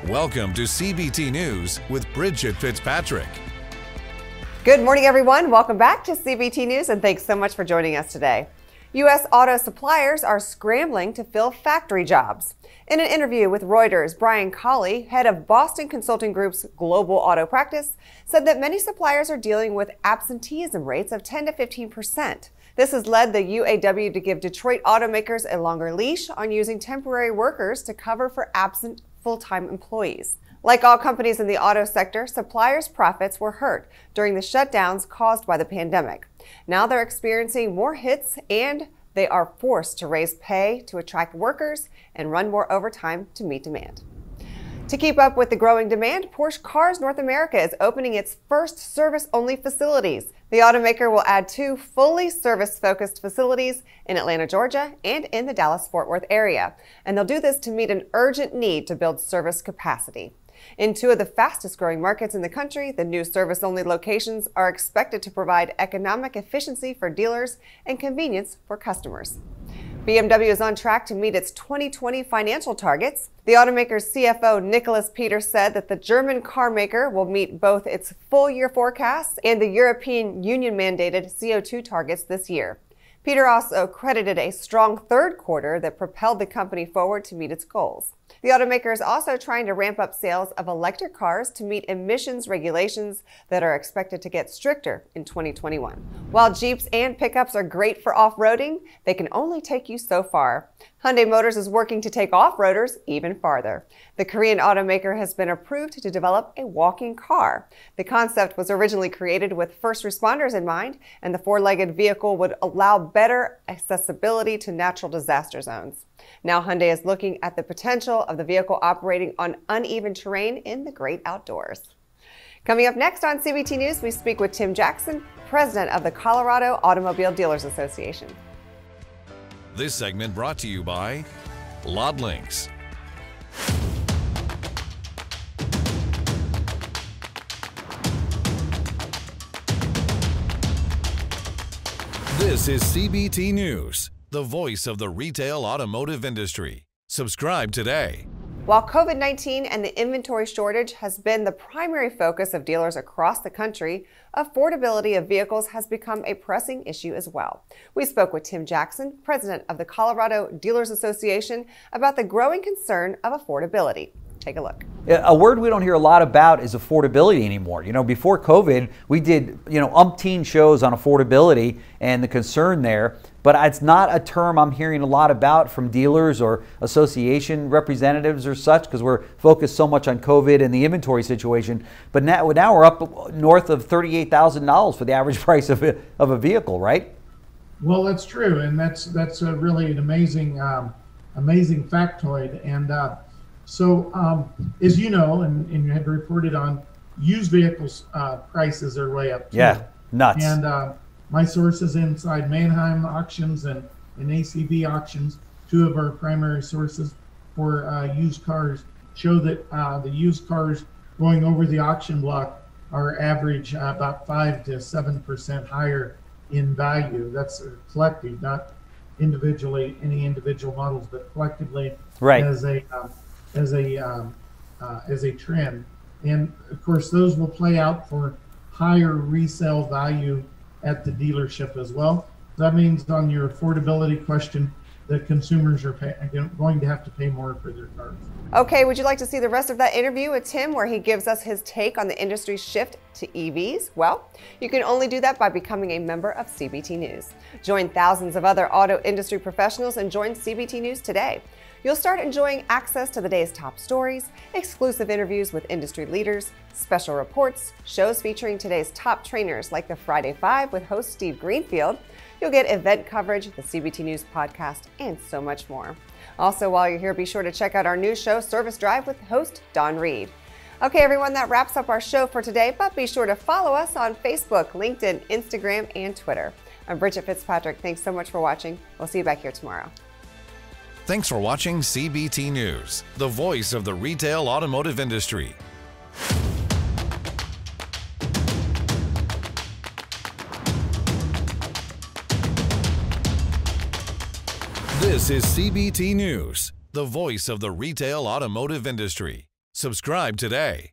Welcome to CBT News with Bridget Fitzpatrick. Good morning, everyone. Welcome back to CBT News, and thanks so much for joining us today. U.S. auto suppliers are scrambling to fill factory jobs. In an interview with Reuters, Collie, head of Boston Consulting Group's global auto practice, said that many suppliers are dealing with absenteeism rates of 10 to 15%. This has led the UAW to give Detroit automakers a longer leash on using temporary workers to cover for absent full-time employees. Like all companies in the auto sector, suppliers' profits were hurt during the shutdowns caused by the pandemic. Now they're experiencing more hits, and they are forced to raise pay to attract workers and run more overtime to meet demand. To keep up with the growing demand, Porsche Cars North America is opening its first service-only facilities. The automaker will add 2 fully service-focused facilities in Atlanta, Georgia, and in the Dallas-Fort Worth area. And they'll do this to meet an urgent need to build service capacity. In 2 of the fastest-growing markets in the country, the new service-only locations are expected to provide economic efficiency for dealers and convenience for customers. BMW is on track to meet its 2020 financial targets. The automaker's CFO, Nicholas Peter, said that the German car maker will meet both its full-year forecasts and the European Union-mandated CO2 targets this year. Peter also credited a strong third quarter that propelled the company forward to meet its goals. The automaker is also trying to ramp up sales of electric cars to meet emissions regulations that are expected to get stricter in 2021. While Jeeps and pickups are great for off-roading, they can only take you so far. Hyundai Motors is working to take off-roaders even farther. The Korean automaker has been approved to develop a walking car. The concept was originally created with first responders in mind, and the 4-legged vehicle would allow better accessibility to natural disaster zones. Now Hyundai is looking at the potential of the vehicle operating on uneven terrain in the great outdoors. Coming up next on CBT News, we speak with Tim Jackson, president of the Colorado Automobile Dealers Association. This segment brought to you by Lodlinks. This is CBT News, the voice of the retail automotive industry. Subscribe today. While COVID-19 and the inventory shortage has been the primary focus of dealers across the country, affordability of vehicles has become a pressing issue as well. We spoke with Tim Jackson, president of the Colorado Dealers Association, about the growing concern of affordability. Take a look. A word we don't hear a lot about is affordability anymore. Before COVID, we did, umpteen shows on affordability and the concern there, but it's not a term I'm hearing a lot about from dealers or association representatives or such, because we're focused so much on COVID and the inventory situation. But now we're up north of $38,000 for the average price of a vehicle, right? Well, that's true, and that's really an amazing factoid. And so, as you know, and you had reported on, used vehicles prices are way up too. Yeah, nuts. And my sources inside Manheim Auctions and ACB Auctions, 2 of our primary sources for used cars, show that the used cars going over the auction block are average about 5 to 7% higher in value. That's collective, not individually, any individual models, but collectively, right, as a trend. And of course, those will play out for higher resale value at the dealership as well. That means on your affordability question, that consumers are going to have to pay more for their cars. Okay, would you like to see the rest of that interview with Tim, where he gives us his take on the industry's shift to EVs? Well, you can only do that by becoming a member of CBT News. Join thousands of other auto industry professionals and join CBT News today. You'll start enjoying access to the day's top stories, exclusive interviews with industry leaders, special reports, shows featuring today's top trainers like the Friday 5 with host Steve Greenfield. You'll get event coverage, the CBT News podcast, and so much more. Also, while you're here, be sure to check out our new show, Service Drive, with host Don Reed. Okay, everyone, that wraps up our show for today, but be sure to follow us on Facebook, LinkedIn, Instagram, and Twitter. I'm Bridget Fitzpatrick. Thanks so much for watching. We'll see you back here tomorrow. Thanks for watching CBT News, the voice of the retail automotive industry. This is CBT News, the voice of the retail automotive industry. Subscribe today.